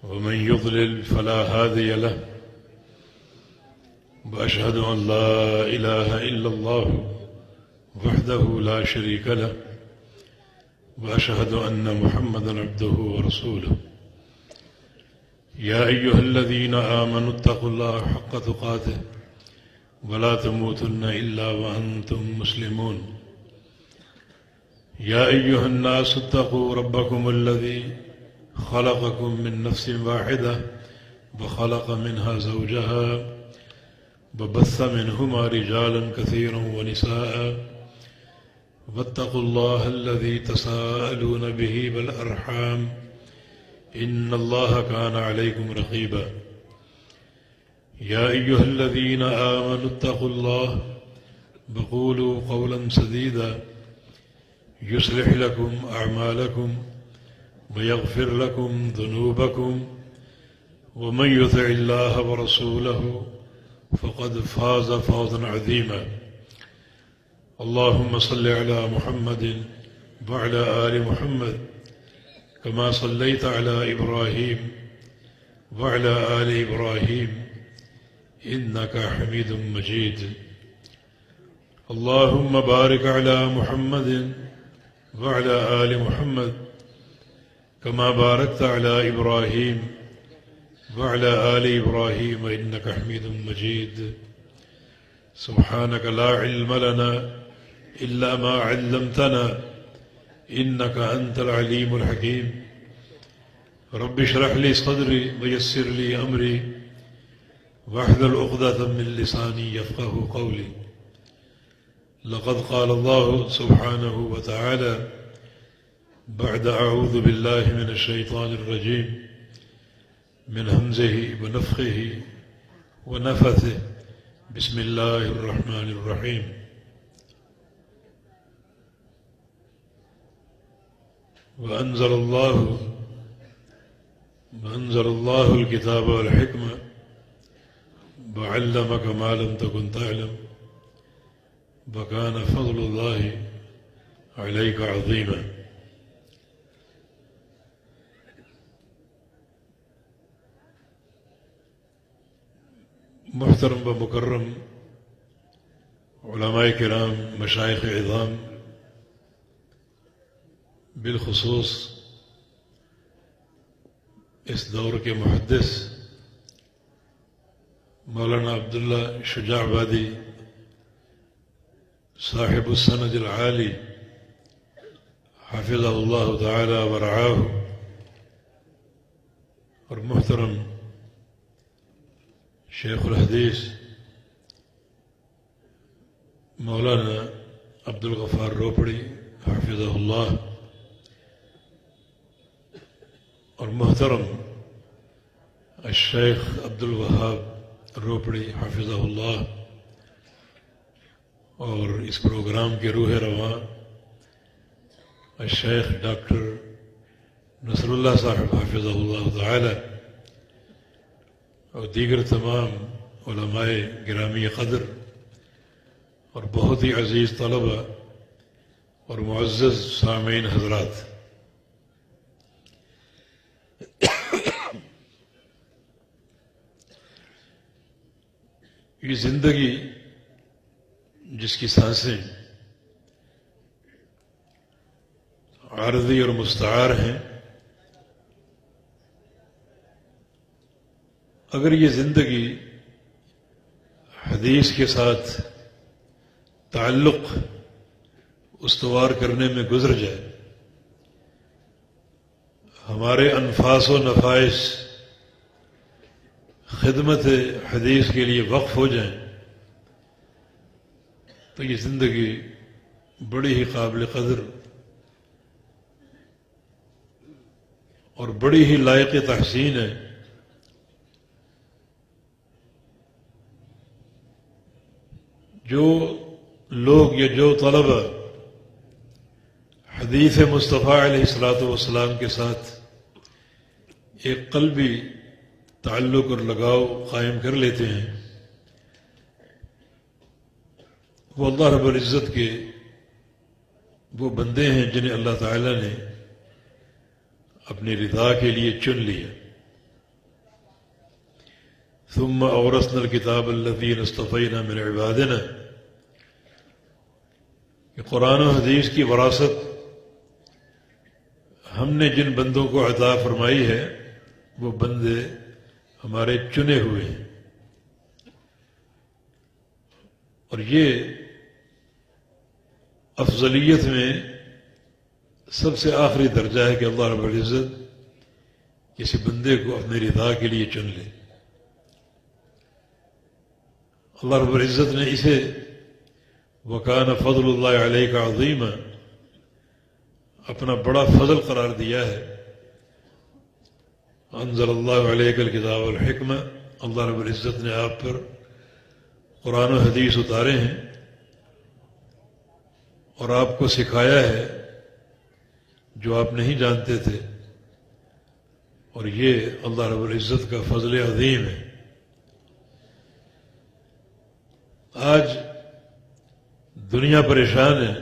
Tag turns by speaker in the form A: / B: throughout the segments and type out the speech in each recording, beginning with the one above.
A: ومن يضلل فلا هادي له وأشهد أن لا إله إلا الله وحده لا شريك له وأشهد أن محمدا عبده ورسوله يا أيها الذين آمنوا اتقوا الله حق تقاته ولا تموتن إلا وأنتم مسلمون يا أيها الناس اتقوا ربكم الذي خلقكم من نفس واحدة وخلق منها زوجها وبث منهما رجالا كثيرا ونساء واتقوا الله الذي تساءلون به والأرحام إن الله كان عليكم رقيبا يا أيها الذين آمنوا اتقوا الله وقولوا قولا سديدا يصلح لكم أعمالكم ويغفر لكم ذنوبكم ومن يطع الله ورسوله فقد فاز فوزا عظيما اللهم صل على محمد وعلى آل محمد كما صليت على إبراهيم وعلى آل إبراهيم إنك حميد مجيد اللهم بارك على محمد وعلى آل محمد كما باركت على إبراهيم وعلى آل إبراهيم إنك حميد مجيد سبحانك لا علم لنا إلا ما علمتنا إنك أنت العليم الحكيم رب اشرح لي صدري ويسر لي أمري واحلل عقدة من لساني يفقه قولي لقد قال الله سبحانه وتعالى بعد أعوذ بالله من الشيطان الرجيم من همزه ونفخه ونفثه بسم الله الرحمن الرحيم وأنزل الله الكتاب والحكمة وعلمك ما لم تكن تعلم وكان فضل الله عليك عظيما محترم و مکرم علماء کرام مشائخ عظام بالخصوص اس دور کے محدث مولانا عبداللہ شجاع آبادی صاحب السند العالی حافظہ اللہ تعالی ورعاہ اور محترم شیخ الحدیث مولانا عبدالغفار روپڑی حافظہ اللہ اور محترم الشیخ عبدالوہاب روپڑی حافظہ اللہ اور اس پروگرام کے روح رواں الشیخ ڈاکٹر نصر اللہ صاحب حافظہ اللہ تعالی اور دیگر تمام علماء گرامی قدر اور بہت ہی عزیز طلبہ اور معزز سامعین حضرات، یہ زندگی جس کی سانسیں عارضی اور مستعار ہیں، اگر یہ زندگی حدیث کے ساتھ تعلق استوار کرنے میں گزر جائے، ہمارے انفاس و نفائس خدمت حدیث کے لیے وقف ہو جائیں، تو یہ زندگی بڑی ہی قابل قدر اور بڑی ہی لائق تحسین ہے۔ جو لوگ یا جو طلبہ حدیث مصطفیٰ علیہ الصلاۃ والسلام کے ساتھ ایک قلبی تعلق اور لگاؤ قائم کر لیتے ہیں، وہ اللہ رب العزت کے وہ بندے ہیں جنہیں اللہ تعالیٰ نے اپنی رضا کے لیے چن لیا۔ ثم اورثنا الکتاب الذین اصطفینا من عبادنا، کہ قرآن و حدیث کی وراثت ہم نے جن بندوں کو عطا فرمائی ہے وہ بندے ہمارے چنے ہوئے ہیں. اور یہ افضلیت میں سب سے آخری درجہ ہے کہ اللہ رب العزت کسی بندے کو اپنی رضا کے لیے چن لے. اللہ رب العزت نے اسے وَكَانَ فَضْلُ اللَّهِ عَلَيْكَ عَظِيمًا اپنا بڑا فضل قرار دیا ہے. انزل اللہ علیک الکتاب والحکمہ، اللہ رب العزت نے آپ پر قرآن و حدیث اتارے ہیں اور آپ کو سکھایا ہے جو آپ نہیں جانتے تھے، اور یہ اللہ رب العزت کا فضل عظیم ہے. آج دنیا پریشان ہے،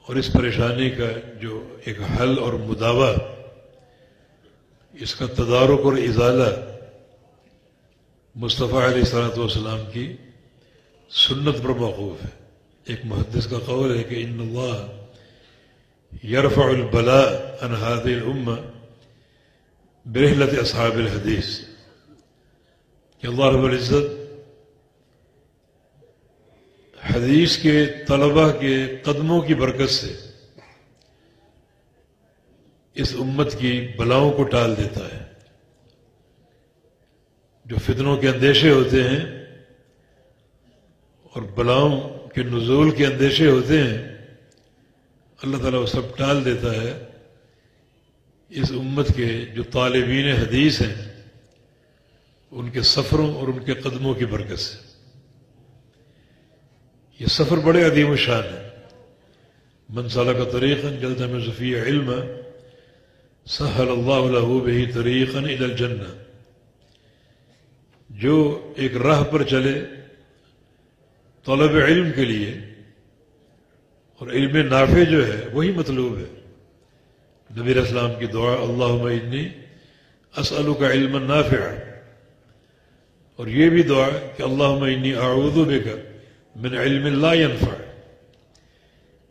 A: اور اس پریشانی کا جو ایک حل اور مداوع، اس کا تدارک اور ازالہ مصطفیٰ علیہ الصلوۃ والسلام کی سنت پر موقوف ہے. ایک محدث کا قول ہے کہ ان اللہ یرفع البلاء عن هذه الامہ برحلۃ اصحاب الحدیث، کہ اللہ رب العزت حدیث کے طلبہ کے قدموں کی برکت سے اس امت کی بلاؤں کو ٹال دیتا ہے. جو فتنوں کے اندیشے ہوتے ہیں اور بلاؤں کے نزول کے اندیشے ہوتے ہیں، اللہ تعالیٰ وہ سب ٹال دیتا ہے اس امت کے جو طالبین حدیث ہیں ان کے سفروں اور ان کے قدموں کی برکت سے. یہ سفر بڑے عظیم الشان ہے. من سلک طریقا یلتمس فیہ علما سہل اللہ لہ بہ طریقا الی الجنہ، جو ایک راہ پر چلے طلب علم کے لیے، اور علم نافع جو ہے وہی مطلوب ہے. نبی علیہ السلام کی دعا اللہم انی اسألک علما نافعا، اور یہ بھی دعا کہ اللہم انی اعوذ بک من علم لا ينفع،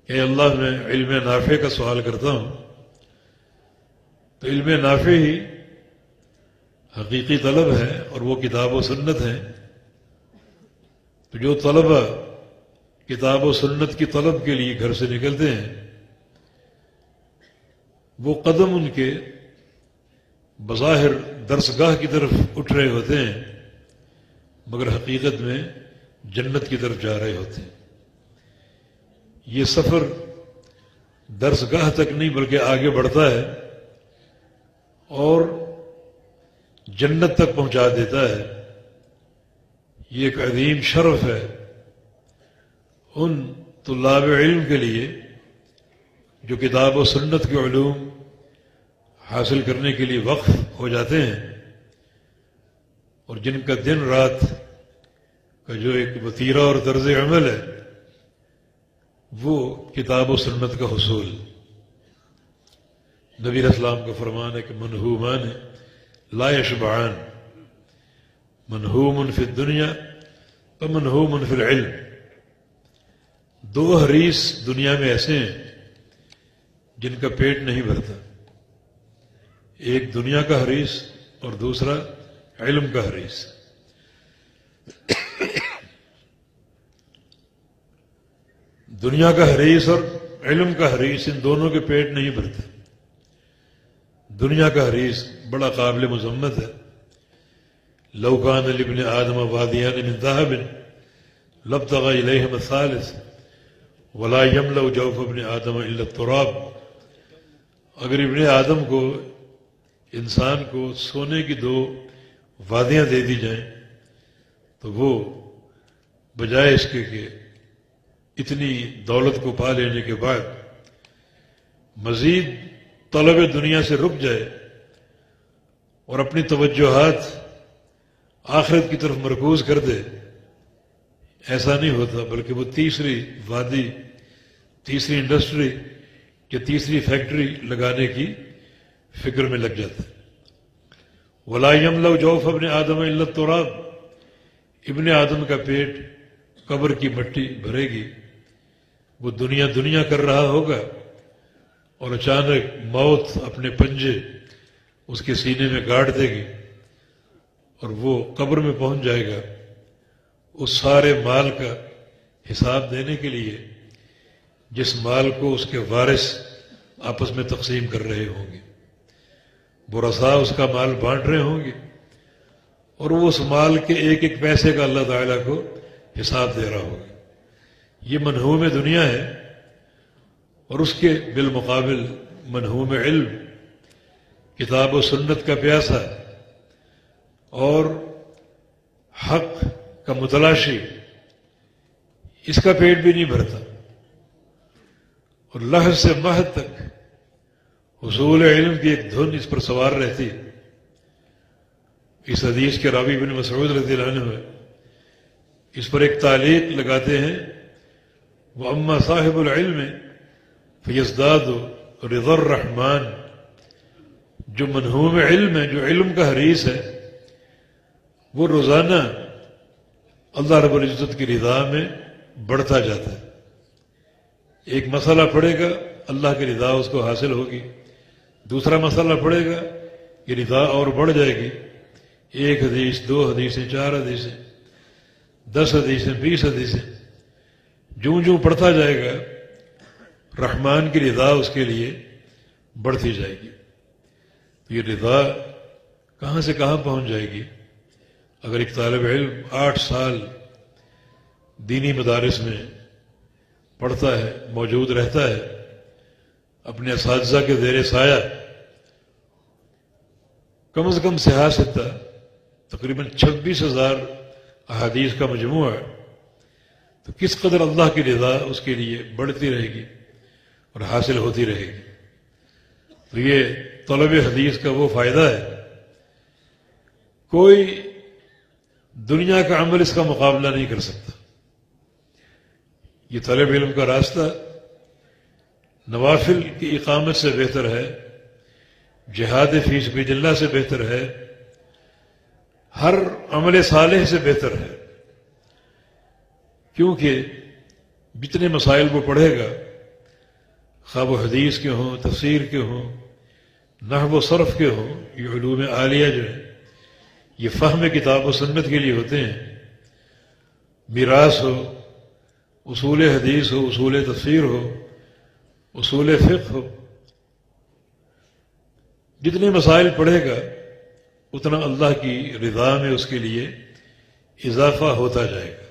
A: کہ اللہ میں علم نافع کا سوال کرتا ہوں. تو علم نافع ہی حقیقی طلب ہے اور وہ کتاب و سنت ہے. تو جو طلبہ کتاب و سنت کی طلب کے لیے گھر سے نکلتے ہیں، وہ قدم ان کے بظاہر درسگاہ کی طرف اٹھ رہے ہوتے ہیں، مگر حقیقت میں جنت کی طرف جا رہے ہوتے ہیں. یہ سفر درسگاہ تک نہیں بلکہ آگے بڑھتا ہے اور جنت تک پہنچا دیتا ہے. یہ ایک عظیم شرف ہے ان طلاب علم کے لیے جو کتاب و سنت کے علوم حاصل کرنے کے لیے وقف ہو جاتے ہیں، اور جن کا دن رات کا جو ایک وتیرہ اور طرز عمل ہے وہ کتاب و سنت کا حصول. نبی علیہ السلام کا فرمان ہے کہ منہومان لا یشبعان، منہوم فی الدنیا ومنہوم فی العلم. دو حریص دنیا میں ایسے ہیں جن کا پیٹ نہیں بھرتا، ایک دنیا کا حریص اور دوسرا علم کا حریص. دنیا کا حریص اور علم کا حریص، ان دونوں کے پیٹ نہیں بھرتے. دنیا کا حریص بڑا قابل مذمت ہے. لو کان لابن آدم وادیان من ذهب لابتغى الیہما الثالث ولا یملأ جوف ابن آدم الا التراب. اگر ابن آدم کو، انسان کو سونے کی دو وادیاں دے دی جائیں تو وہ بجائے اس کے کہ اتنی دولت کو پا لینے کے بعد مزید طلب دنیا سے رک جائے اور اپنی توجہات آخرت کی طرف مرکوز کر دے. ایسا نہیں ہوتا، بلکہ وہ تیسری وادی، تیسری انڈسٹری یا تیسری فیکٹری لگانے کی فکر میں لگ جاتا ہے. ولا یملأ جوف ابن آدم الا التراب، ابن آدم کا پیٹ قبر کی مٹی بھرے گی. وہ دنیا کر رہا ہوگا اور اچانک موت اپنے پنجے اس کے سینے میں گاڑ دے گی اور وہ قبر میں پہنچ جائے گا اس سارے مال کا حساب دینے کے لیے جس مال کو اس کے وارث آپس میں تقسیم کر رہے ہوں گے. ورثاء اس کا مال بانٹ رہے ہوں گے اور وہ اس مال کے ایک ایک پیسے کا اللہ تعالیٰ کو حساب دے رہا ہوگا. یہ منہوم دنیا ہے. اور اس کے بالمقابل منہوم علم، کتاب و سنت کا پیاسا اور حق کا متلاشی، اس کا پیٹ بھی نہیں بھرتا اور لحظ سے مہد تک حصول علم کی ایک دھن اس پر سوار رہتی. اس حدیث کے راوی بن مسعود رضی اللہ عنہ اس پر ایک تعلیق لگاتے ہیں، وَأَمَّا صَاحِبُ الْعِلْمِ فَيَزْدَادُ رِضَى الرَّحْمَنِ، جو منہوم علم ہے، جو علم کا حریص ہے، وہ روزانہ اللہ رب العزت کی رضا میں بڑھتا جاتا ہے. ایک مسئلہ پڑھے گا اللہ کی رضا اس کو حاصل ہوگی، دوسرا مسئلہ پڑھے گا یہ رضا اور بڑھ جائے گی. ایک حدیث، 2 حدیثیں، 4 حدیثیں، 10 حدیثیں، 20 حدیثیں، جوں پڑھتا جائے گا رحمان کی رضا اس کے لیے بڑھتی جائے گی. تو یہ رضا کہاں سے کہاں پہنچ جائے گی اگر ایک طالب علم 8 سال دینی مدارس میں پڑھتا ہے، موجود رہتا ہے، اپنے اساتذہ کے زیر سایہ کم از کم سیاست تقریباً 26,000 احادیث کا مجموعہ ہے، تو کس قدر اللہ کی رضا اس کے لیے بڑھتی رہے گی اور حاصل ہوتی رہے گی. تو یہ طلب حدیث کا وہ فائدہ ہے، کوئی دنیا کا عمل اس کا مقابلہ نہیں کر سکتا. یہ طالب علم کا راستہ نوافل کی اقامت سے بہتر ہے، جہاد فی سبیل اللہ سے بہتر ہے، ہر عمل صالح سے بہتر ہے. کیونکہ جتنے مسائل وہ پڑھے گا، خواب و حدیث کے ہوں، تفسیر کے ہوں، نحو و صرف کے ہوں، یہ علوم عالیہ جو ہیں یہ فہم کتاب و سنت کے لیے ہوتے ہیں. میراث ہو، اصول حدیث ہو، اصول تفسیر ہو، اصول فقہ ہو، جتنے مسائل پڑھے گا اتنا اللہ کی رضا میں اس کے لیے اضافہ ہوتا جائے گا.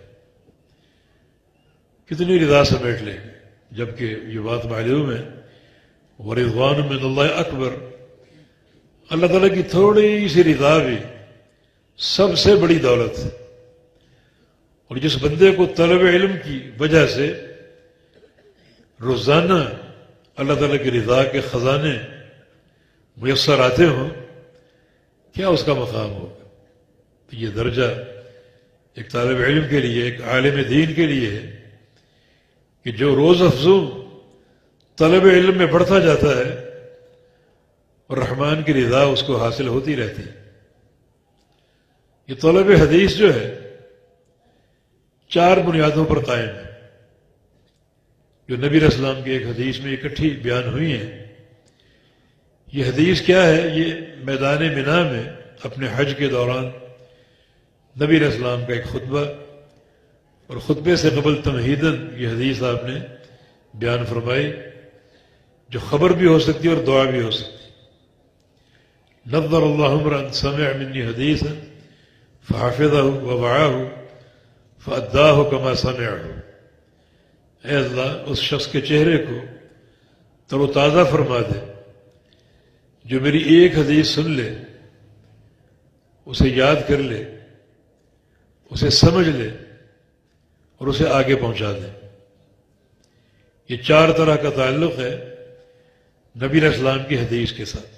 A: کتنی رضا سمیٹ لے گا، جبکہ یہ بات معلوم ہے وَرِضْوَانٌ مِّنَ اللَّهِ اکبر، اللہ تعالیٰ کی تھوڑی سی رضا بھی سب سے بڑی دولت ہے. اور جس بندے کو طلب علم کی وجہ سے روزانہ اللہ تعالیٰ کی رضا کے خزانے میسر آتے ہوں، کیا اس کا مقام ہوگا. تو یہ درجہ ایک طالب علم کے لیے، ایک عالم دین کے لیے ہے کہ جو روز افزوں طلب علم میں بڑھتا جاتا ہے اور رحمان کی رضا اس کو حاصل ہوتی رہتی ہے. یہ طلب حدیث جو ہے 4 بنیادوں پر قائم ہے، جو نبی علیہ السلام کی ایک حدیث میں اکٹھی بیان ہوئی ہیں. یہ حدیث کیا ہے؟ یہ میدان منا میں اپنے حج کے دوران نبی علیہ السلام کا ایک خطبہ، اور خطبے سے قبل تمہیداً یہ حدیث آپ نے بیان فرمائی، جو خبر بھی ہو سکتی اور دعا بھی ہو سکتی. نظر اللہ امرأ سمع منی حدیثا فحفظہ ووعاہ فأداہ کما سمعہ. اے اللہ اس شخص کے چہرے کو تر و تازہ فرما دے جو میری ایک حدیث سن لے، اسے یاد کر لے، اسے سمجھ لے اور اسے آگے پہنچا دے. یہ 4 طرح کا تعلق ہے نبی علیہ السلام کی حدیث کے ساتھ.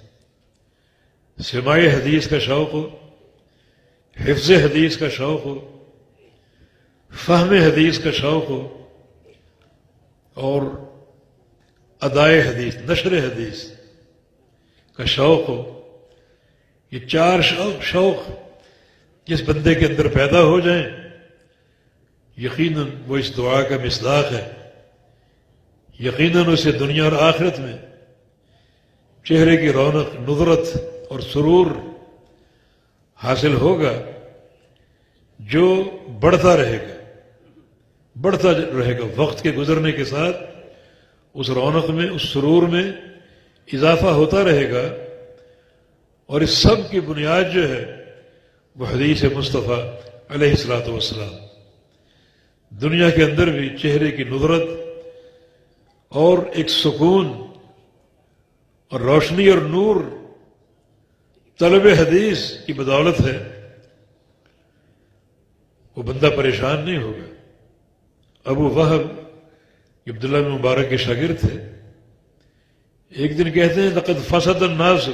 A: سماع حدیث کا شوق ہو، حفظ حدیث کا شوق ہو، فہم حدیث کا شوق ہو، اور ادائے حدیث، نشر حدیث کا شوق ہو، یہ 4 شوق جس بندے کے اندر پیدا ہو جائیں، یقیناً وہ اس دعا کا مصداق ہے، یقیناً اسے دنیا اور آخرت میں چہرے کی رونق، نظرت اور سرور حاصل ہوگا جو بڑھتا رہے گا وقت کے گزرنے کے ساتھ اس رونق میں، اس سرور میں اضافہ ہوتا رہے گا. اور اس سب کی بنیاد جو ہے وہ حدیث مصطفیٰ علیہ الصلوۃ والسلام. دنیا کے اندر بھی چہرے کی نظرت اور ایک سکون اور روشنی اور نور طلب حدیث کی بدولت ہے. وہ بندہ پریشان نہیں ہوگا. ابو وہب عبداللہ بن مبارک کے شاگرد تھے. ایک دن کہتے ہیں لقد فسد الناس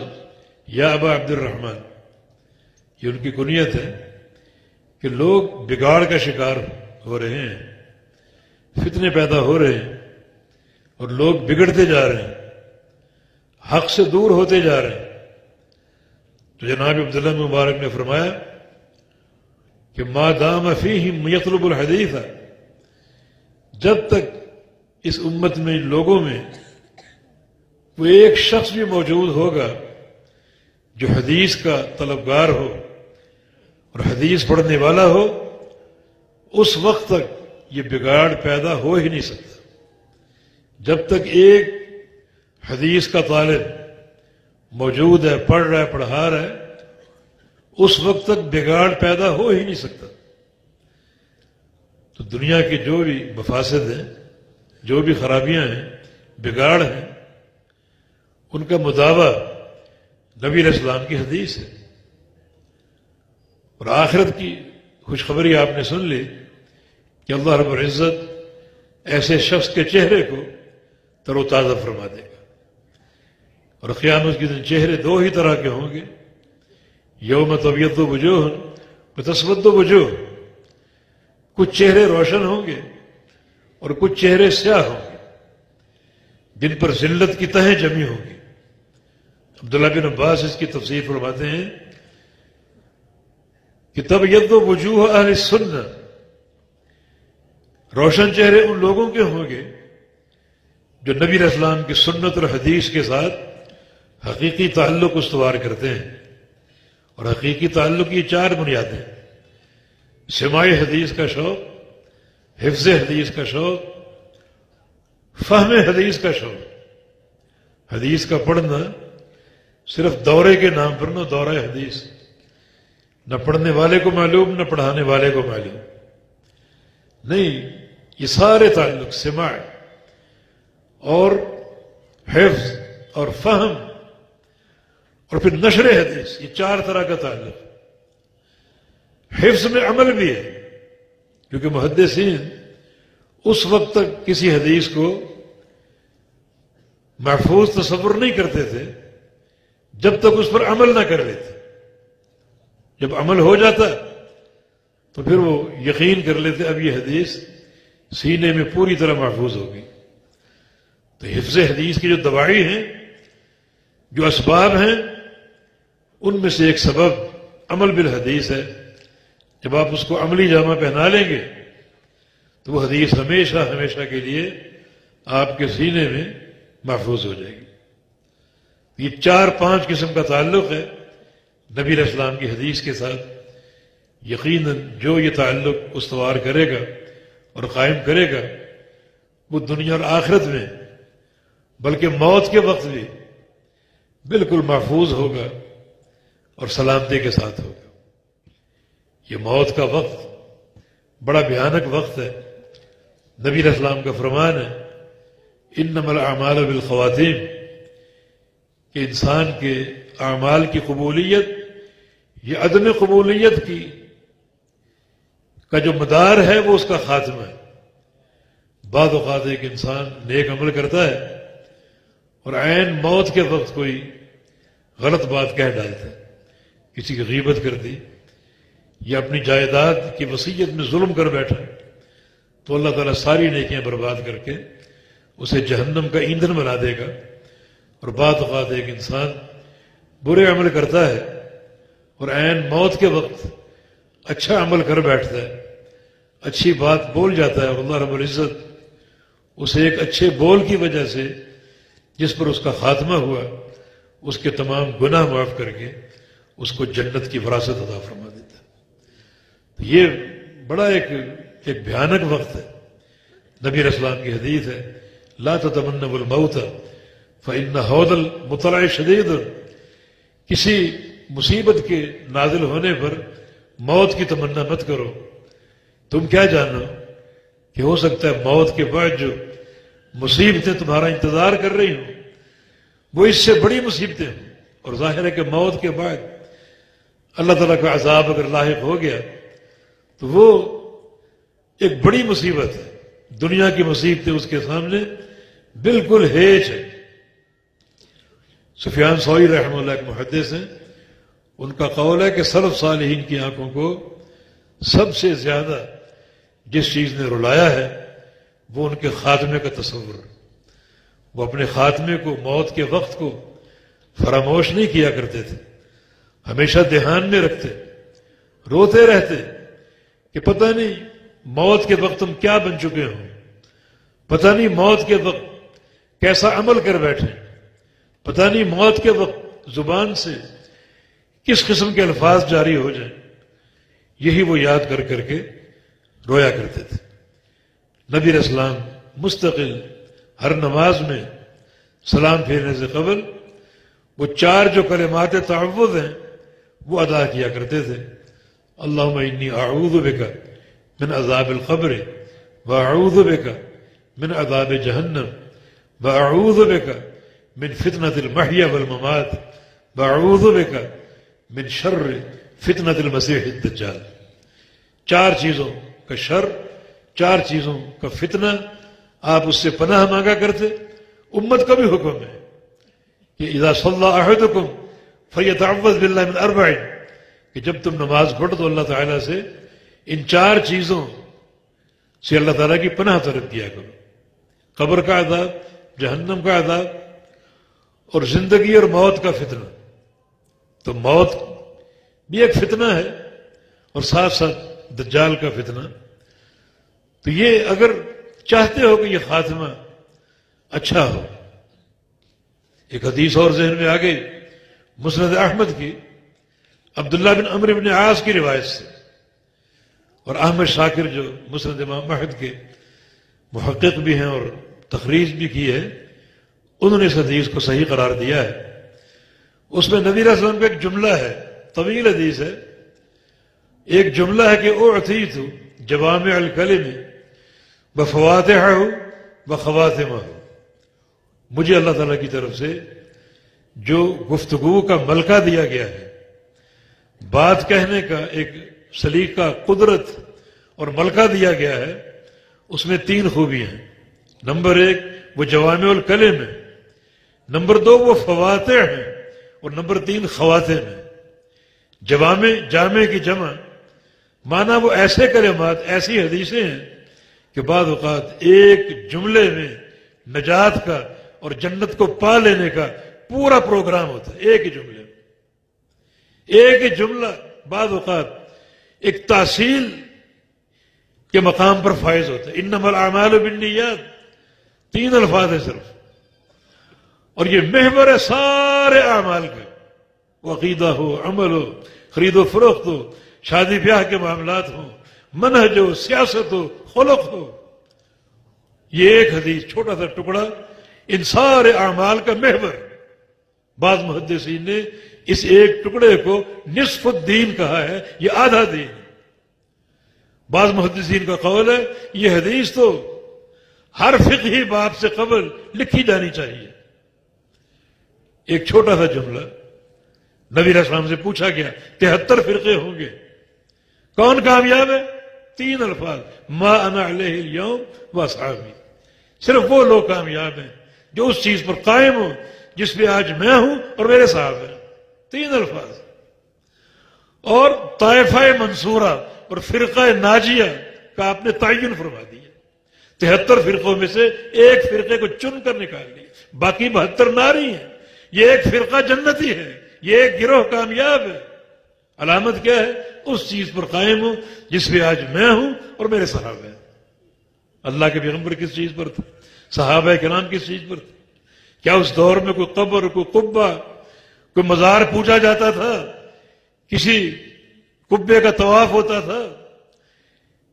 A: یا ابا عبد الرحمن، یہ ان کی کنیت ہے کہ لوگ بگاڑ کا شکار ہو رہے ہیں، فتنے پیدا ہو رہے ہیں اور لوگ بگڑتے جا رہے ہیں، حق سے دور ہوتے جا رہے ہیں. تو جناب عبداللہ بن مبارک نے فرمایا کہ ما دام فیہم یطلب الحدیث، جب تک اس امت میں، لوگوں میں وہ ایک شخص بھی موجود ہوگا جو حدیث کا طلبگار ہو اور حدیث پڑھنے والا ہو، اس وقت تک یہ بگاڑ پیدا ہو ہی نہیں سکتا. جب تک ایک حدیث کا طالب موجود ہے، پڑھ رہا ہے، پڑھا رہا ہے، اس وقت تک بگاڑ پیدا ہو ہی نہیں سکتا. تو دنیا کے جو بھی مفاسد ہیں، جو بھی خرابیاں ہیں، بگاڑ ہیں، ان کا مداوع نبی علیہ السلام کی حدیث ہے. اور آخرت کی خوشخبری آپ نے سن لی کہ اللہ رب العزت ایسے شخص کے چہرے کو تر و تازہ فرما دے گا. اور قیامت کے دن چہرے 2 ہی طرح کے ہوں گے، یوم تبیض وجوہ وتسود وجوہ. کچھ چہرے روشن ہوں گے اور کچھ چہرے سیاہ ہوں گے جن پر ذلت کی تہیں جمی ہوں گی. عبداللہ بن عباس اس کی تفسیر فرماتے ہیں کہ تبیض وجوہ اہل السنہ، روشن چہرے ان لوگوں کے ہوں گے جو نبی علیہ السلام کی سنت اور حدیث کے ساتھ حقیقی تعلق استوار کرتے ہیں. اور حقیقی تعلق کی 4 بنیادیں: سماع حدیث کا شوق، حفظ حدیث کا شوق، فہم حدیث کا شوق. حدیث کا پڑھنا صرف دورے کے نام پر نہ دورہ حدیث، نہ پڑھنے والے کو معلوم نہ پڑھانے والے کو معلوم نہیں. یہ سارے تعلق سماع اور حفظ اور فہم اور پھر نشر حدیث، یہ 4 طرح کا تعلق. حفظ میں عمل بھی ہے، کیونکہ محدثین اس وقت تک کسی حدیث کو محفوظ تصور نہیں کرتے تھے جب تک اس پر عمل نہ کر لیتے. جب عمل ہو جاتا تو پھر وہ یقین کر لیتے اب یہ حدیث سینے میں پوری طرح محفوظ ہوگی. تو حفظ حدیث کی جو دواعی ہیں، جو اسباب ہیں، ان میں سے ایک سبب عمل بالحدیث ہے. جب آپ اس کو عملی جامہ پہنا لیں گے تو وہ حدیث ہمیشہ ہمیشہ کے لیے آپ کے سینے میں محفوظ ہو جائے گی. یہ 4-5 قسم کا تعلق ہے نبی علیہ السلام کی حدیث کے ساتھ. یقیناً جو یہ تعلق استوار کرے گا اور قائم کرے گا وہ دنیا اور آخرت میں بلکہ موت کے وقت بھی بالکل محفوظ ہوگا اور سلامتی کے ساتھ ہوگا. یہ موت کا وقت بڑا بھیانک وقت ہے. نبی علیہ السلام کا فرمان ہے انما الاعمال بالخواتیم، کہ انسان کے اعمال کی قبولیت یہ عدم قبولیت کا جو مدار ہے وہ اس کا خاتمہ ہے. بعض اوقات ایک انسان نیک عمل کرتا ہے اور عین موت کے وقت کوئی غلط بات کہہ ڈالتا ہے، کسی کی غیبت کر دی یا اپنی جائیداد کی وصیت میں ظلم کر بیٹھا، تو اللہ تعالیٰ ساری نیکیاں برباد کر کے اسے جہنم کا ایندھن بنا دے گا. اور بعض اوقات ایک انسان برے عمل کرتا ہے اور عین موت کے وقت اچھا عمل کر بیٹھتا ہے، اچھی بات بول جاتا ہے، اور اللہ رب العزت اسے ایک اچھے بول کی وجہ سے جس پر اس کا خاتمہ ہوا اس کے تمام گناہ معاف کر کے اس کو جنت کی وراثت عطا فرما دیتا ہے۔ یہ بڑا ایک بھیانک وقت ہے۔ نبی علیہ السلام کی حدیث ہے لا تتمنوا الموت فإن حوض المطلع شدید، کسی مصیبت کے نازل ہونے پر موت کی تمنا مت کرو، تم کیا جانو کہ ہو سکتا ہے موت کے بعد جو مصیبتیں تمہارا انتظار کر رہی ہوں وہ اس سے بڑی مصیبتیں ہوں، اور ظاہر ہے کہ موت کے بعد اللہ تعالیٰ کا عذاب اگر لاحق ہو گیا تو وہ ایک بڑی مصیبت ہے، دنیا کی مصیبتیں اس کے سامنے بالکل ہیچ ہے۔ سفیان ثوری رحمہ اللہ ایک محدث ہیں، ان کا قول ہے کہ سلف صالحین کی آنکھوں کو سب سے زیادہ جس چیز نے رلایا ہے وہ ان کے خاتمے کا تصور۔ وہ اپنے خاتمے کو، موت کے وقت کو فراموش نہیں کیا کرتے تھے، ہمیشہ دھیان میں رکھتے، روتے رہتے کہ پتہ نہیں موت کے وقت ہم کیا بن چکے ہوں، پتہ نہیں موت کے وقت کیسا عمل کر بیٹھے، پتہ نہیں موت کے وقت زبان سے کس قسم کے الفاظ جاری ہو جائیں۔ یہی وہ یاد کر کر کے رویا کرتے تھے۔ نبی علیہ السلام مستقل ہر نماز میں سلام پھیرنے سے قبل وہ 4 جو کلمات تعوذ ہیں وہ ادا کیا کرتے تھے۔ اللہم انی اعوذ بک من عذاب القبر واعوذ بک من عذاب جہنم واعوذ بک من فتنة المحیا والممات واعوذ بک من شر فتنة المسیح الدجال۔ 4 چیزوں کا شر، 4 چیزوں کا فتنہ آپ اس سے پناہ مانگا کرتے۔ امت کا بھی حکم ہے کہ اذا صلی احدکم فلیتعوذ باللہ من 4، کہ جب تم نماز پڑھو تو اللہ تعالیٰ سے ان 4 چیزوں سے اللہ تعالیٰ کی پناہ طلب کیا کرو، قبر کا عذاب، جہنم کا عذاب، اور زندگی اور موت کا فتنہ۔ تو موت بھی ایک فتنہ ہے اور ساتھ ساتھ دجال کا فتنہ۔ تو یہ اگر چاہتے ہو کہ یہ خاتمہ اچھا ہو، ایک حدیث اور ذہن میں آ گئی مسند احمد کی، عبداللہ بن عمرو بن عاص کی روایت سے، اور احمد شاکر جو مسند امام احمد کے محقق بھی ہیں اور تخریج بھی کی ہے، انہوں نے اس حدیث کو صحیح قرار دیا ہے۔ اس میں نبی علیہ السلام کا ایک جملہ ہے، طویل حدیث ہے، ایک جملہ ہے کہ اعطیت جوامع الکلم بفواتحہ وخواتمہ، مجھے اللہ تعالیٰ کی طرف سے جو گفتگو کا ملکہ دیا گیا ہے، بات کہنے کا ایک سلیقہ، قدرت اور ملکہ دیا گیا ہے، اس میں 3 خوبیاں ہیں۔ نمبر 1 وہ جوامع الکلم ہے، نمبر 2 وہ فواتح ہیں، اور نمبر 3 خواتم ہیں۔ جامع کی جمع مانا وہ ایسے کلمات، ایسی حدیثیں ہیں کہ بعض اوقات ایک جملے میں نجات کا اور جنت کو پا لینے کا پورا پروگرام ہوتا ہے، ایک ہی جملے میں۔ ایک ہی جملہ بعض اوقات ایک تحصیل کے مقام پر فائز ہوتا ہے۔ انما الاعمال بالنیات، 3 الفاظ ہیں صرف، اور یہ محور ہے سارے اعمال کا، وہ عقیدہ ہو، عمل ہو، خرید و فروخت ہو، شادی بیاہ کے معاملات ہوں، منہج ہو، سیاست ہو، خلق ہو۔ یہ ایک حدیث، چھوٹا سا ٹکڑا ان سارے اعمال کا محور۔ بعض محدثین نے اس ایک ٹکڑے کو نصف الدین کہا ہے، یہ آدھا دین۔ بعض محدثین کا قول ہے یہ حدیث تو ہر فقہی باب سے قبل لکھی جانی چاہیے۔ ایک چھوٹا سا جملہ، نبی علیہ السلام سے پوچھا گیا 73 فرقے ہوں گے، کون کامیاب ہے؟ 3 الفاظ، ما انا علیہ اليوم واصحابی، صرف وہ لوگ کامیاب ہیں جو اس چیز پر قائم ہوں جس پہ آج میں ہوں اور میرے صاحب ہیں۔ 3 الفاظ۔ اور طائفہ منصورہ اور فرقہ ناجیہ کا آپ نے تعین فرما دیا، 73 فرقوں میں سے ایک فرقے کو چن کر نکال لیا، باقی 72 ناری ہیں۔ یہ ایک فرقہ جنتی ہے، یہ ایک گروہ کامیاب ہے۔ علامت کیا ہے؟ اس چیز پر قائم ہو جس پہ آج میں ہوں اور میرے صحابہ ہیں۔ اللہ کے پیغمبر کس چیز پر تھے؟ صحابہ کرام کس چیز پر تھے؟ کیا اس دور میں کوئی قبر، کوئی قبہ، کوئی مزار پوجا جاتا تھا؟ کسی قبے کا طواف ہوتا تھا؟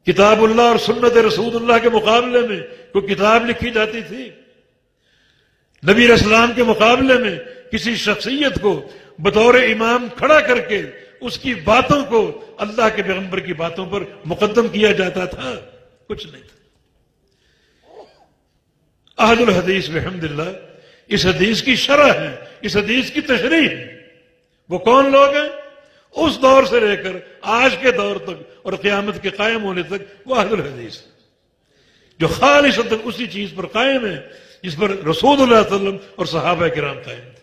A: کتاب اللہ اور سنت رسول اللہ کے مقابلے میں کوئی کتاب لکھی جاتی تھی؟ نبی علیہ السلام کے مقابلے میں کسی شخصیت کو بطور امام کھڑا کر کے اس کی باتوں کو اللہ کے پیغمبر کی باتوں پر مقدم کیا جاتا تھا؟ کچھ نہیں تھا۔ اہل الحدیث بحمداللہ اس حدیث کی شرح ہے، اس حدیث کی تشریح ہے۔ وہ کون لوگ ہیں؟ اس دور سے لے کر آج کے دور تک اور قیامت کے قائم ہونے تک وہ اہل الحدیث ہیں، جو خالصتاً اسی چیز پر قائم ہے جس پر رسول اللہ صلی اللہ علیہ وسلم اور صحابہ کرام قائم تھے۔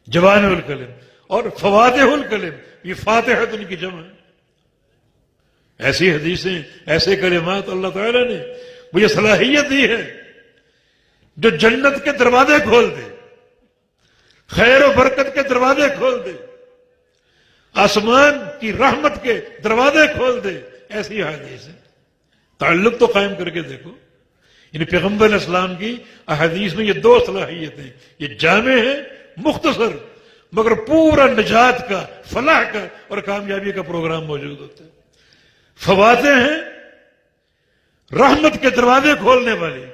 A: جوامع الکلم اور فواتح الکلم، یہ فاتحۃ ان کی جمع ہے۔ ایسی حدیثیں، ایسے کلمات اللہ تعالیٰ نے مجھے صلاحیت دی ہے جو جنت کے دروازے کھول دے، خیر و برکت کے دروازے کھول دے، آسمان کی رحمت کے دروازے کھول دے۔ ایسی حدیث ہے، تعلق تو قائم کر کے دیکھو۔ یعنی پیغمبر علیہ السلام کی احادیث میں یہ دو صلاحیتیں، یہ جامع ہے، مختصر، مگر پورا نجات کا، فلاح کا اور کامیابی کا پروگرام موجود ہوتا ہے۔ فواتح ہیں، رحمت کے دروازے کھولنے والی۔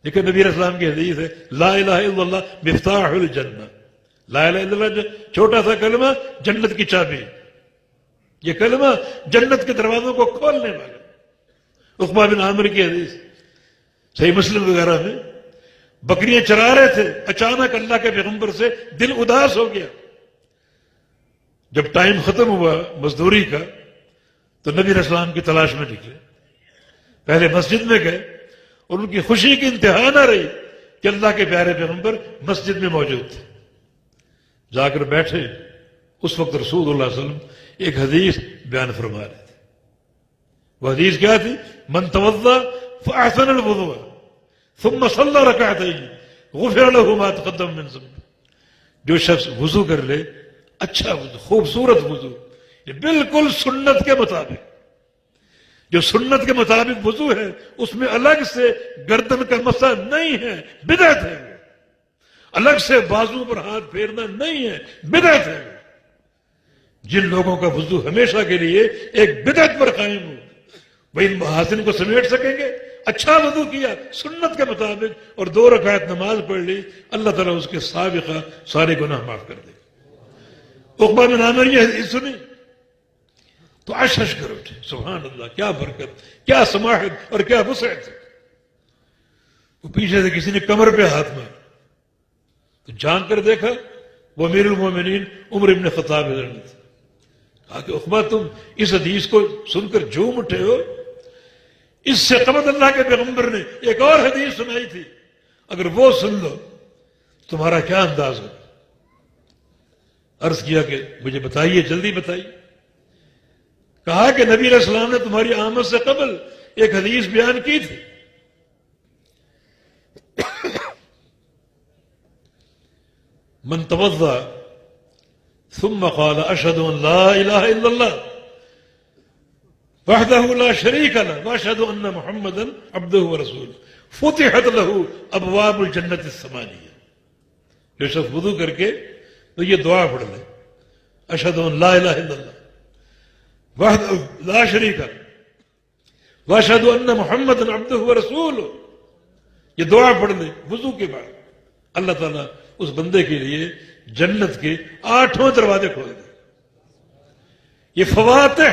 A: لیکن نبی علیہ السلام کی حدیث ہے لا الہ الا اللہ مفتاح الجنہ، لا الہ الا اللہ چھوٹا سا کلمہ جنت کی چابی، یہ کلمہ جنت کے دروازوں کو کھولنے والا۔ عقبہ بن عامر کی حدیث صحیح مسلم وغیرہ میں، بکریاں چرا رہے تھے، اچانک اللہ کے پیغمبر سے دل اداس ہو گیا۔ جب ٹائم ختم ہوا مزدوری کا تو نبی علیہ السلام کی تلاش میں نکلے، پہلے مسجد میں گئے اور ان کی خوشی کی انتہا نہ رہی کہ اللہ کے پیارے پیغمبر مسجد میں موجود تھے۔ جا کر بیٹھے، اس وقت رسول اللہ صلی اللہ علیہ وسلم ایک حدیث بیان فرما رہے تھے۔ وہ حدیث کیا تھی؟ من توضا فاحسن الوضوء ثم صلى ركعتين غفر له ما تقدم من ذنبه، جو شخص وضو کر لے، اچھا وضو، خوبصورت وضو، یہ بالکل سنت کے مطابق، جو سنت کے مطابق وضو ہے اس میں الگ سے گردن کا مسح نہیں ہے، بدعت ہے، الگ سے بازو پر ہاتھ پھیرنا نہیں ہے، بدعت ہے۔ جن لوگوں کا وضو ہمیشہ کے لیے ایک بدعت پر قائم ہو وہ ان محاسن کو سمیٹ سکیں گے؟ اچھا وضو کیا سنت کے مطابق اور 2 رکعت نماز پڑھ لی، اللہ تعالیٰ اس کے سابقہ سارے گناہ معاف کر دے گا۔ عقبہ بن عامر یہ حدیث سنی تو اشش کر اٹھے، سبحان اللہ، کیا برکت، کیا سماحت اور کیا وسعت۔ وہ پیچھے سے کسی نے کمر پہ ہاتھ مارا تو جان کر دیکھا وہ امیر المومنین عمر بن خطاب حضرت تھے۔ کہا کہ عقبہ تم اس حدیث کو سن کر جھوم اٹھے ہو، اس سے قبل اللہ کے پیغمبر نے ایک اور حدیث سنائی تھی، اگر وہ سن لو تمہارا کیا انداز ہو؟ عرض کیا کہ مجھے بتائیے، جلدی بتائیے۔ کہا کہ نبی علیہ السلام نے تمہاری آمد سے قبل ایک حدیث بیان کی تھی، من توضا ثم قال اشهد ان لا اله الا الله وحده لا شريك له واشهد ان محمدا عبده ورسوله فتحت له ابواب الجنة الثمانية۔ جو شخص وضو کر کے تو یہ دعا پڑھ لے، اشهد ان لا اله الا الله وحده لا شريك له واشهد ان محمدا عبده ورسوله، یہ دعا پڑھ لے وضو کے بعد، اللہ تعالیٰ اس بندے کے لیے جنت کے 8 دروازے کھول دے۔ یہ فواتح،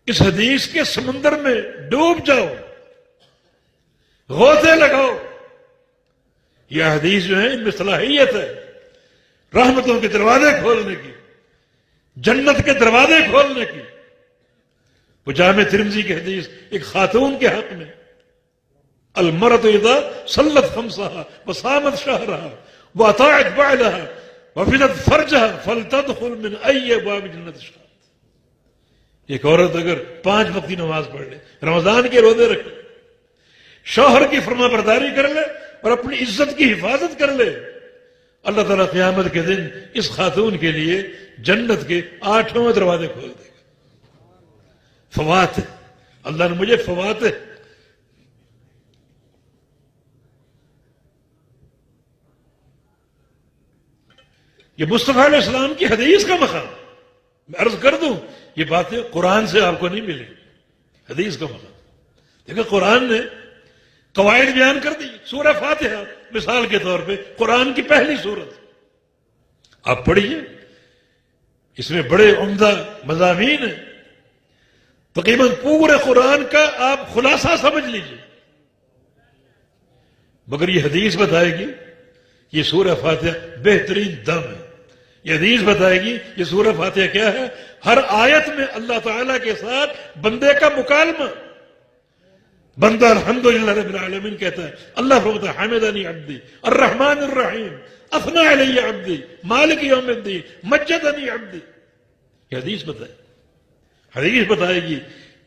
A: اس حدیث کے سمندر میں ڈوب جاؤ، غوطے لگاؤ۔ یہ حدیث جو ہے ان میں صلاحیت ہے رحمتوں کے دروازے کھولنے کی، جنت کے دروازے کھولنے کی۔ وہ جامع ترمذی کی حدیث ایک خاتون کے حق میں، المرأة اذا صلت خمسها وصامت شهرها واطاعت بعلها وفدت فرجها فلتدخل من اي ابواب جنت شاءت۔ ایک عورت اگر 5 وقتی نماز پڑھ لے، رمضان کے روزے رکھے، شوہر کی فرما برداری کر لے اور اپنی عزت کی حفاظت کر لے، اللہ تعالیٰ قیامت کے دن اس خاتون کے لیے جنت کے 8 دروازے کھول دے گا. فوات، اللہ نے مجھے فوات، یہ مصطفیٰ علیہ السلام کی حدیث کا مقام. میں عرض کر دوں یہ باتیں قرآن سے آپ کو نہیں ملیں، حدیث کا مقام. دیکھیں قرآن نے قواعد بیان کر دی. سورہ فاتحہ مثال کے طور پہ قرآن کی پہلی سورت آپ پڑھیے، اس میں بڑے عمدہ مضامین ہیں. تقریباً پورے قرآن کا آپ خلاصہ سمجھ لیجئے. مگر یہ حدیث بتائے گی یہ سورہ فاتحہ بہترین دم ہے. یہ حدیث بتائے گی یہ سورہ فاتحہ کیا ہے. ہر آیت میں اللہ تعالیٰ کے ساتھ بندے کا مکالمہ. بندہ الحمدللہ رب العالمین کہتا ہے، اللہ فرماتا ہے حمدنی عبدی الرحمن الرحیم اثنى علی عبدی مالک یوم الدین مجدنی عبدی. یہ حدیث بتائے، حدیث بتائے گی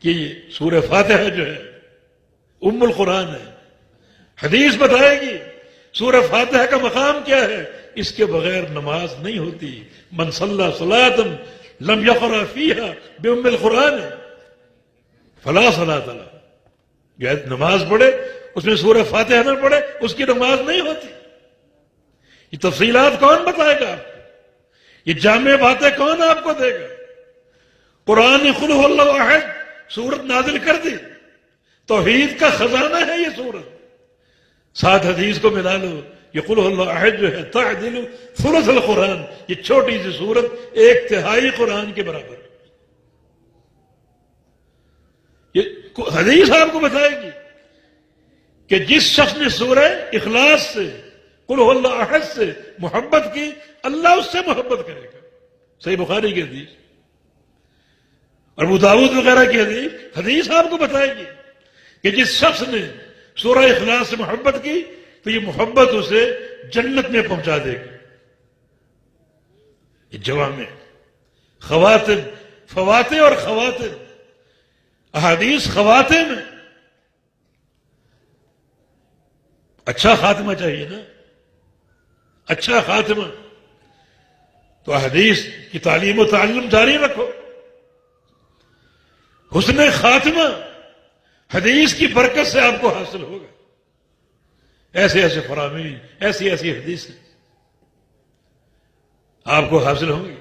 A: کہ یہ سورہ فاتحہ جو ہے ام القرآن ہے. حدیث بتائے گی سورہ فاتحہ کا مقام کیا ہے. اس کے بغیر نماز نہیں ہوتی. من صلی صلاۃ لم یقرأ فیہا بام القرآن فلا صلاۃ لہ. جو نماز پڑھے اس میں سورہ فاتحہ نہ پڑھے اس کی نماز نہیں ہوتی. یہ تفصیلات کون بتائے گا؟ یہ جامع باتیں کون آپ کو دے گا؟ قرآن نے قل هو اللہ احد سورت نازل کر دی. توحید کا خزانہ ہے یہ سورت. ساتھ حدیث کو ملا لو، یہ قل هو اللہ احد جو ہے تعدل ثلث القرآن، یہ چھوٹی سی سورت 1/3 قرآن کے برابر. یہ حدیث آپ کو بتائے گی کہ جس شخص نے سورہ اخلاص سے قل هو اللہ احد سے محبت کی اللہ اس سے محبت کرے گا. صحیح بخاری کی حدیث اور ابو داؤد وغیرہ کی حدیث آپ کو بتائے گی کہ جس شخص نے سورہ اخلاص سے محبت کی تو یہ محبت اسے جنت میں پہنچا دے گی. یہ جوامع خواتین، فواتح اور خواتین، احادیث خواتین میں اچھا خاتمہ چاہیے نا، اچھا خاتمہ. تو احادیث کی تعلیم و تعلم جاری رکھو. حسن خاتمہ حدیث کی برکت سے آپ کو حاصل ہوگا. ایسے ایسے فرامین، ایسی ایسی حدیثیں آپ کو حاصل ہوں گی.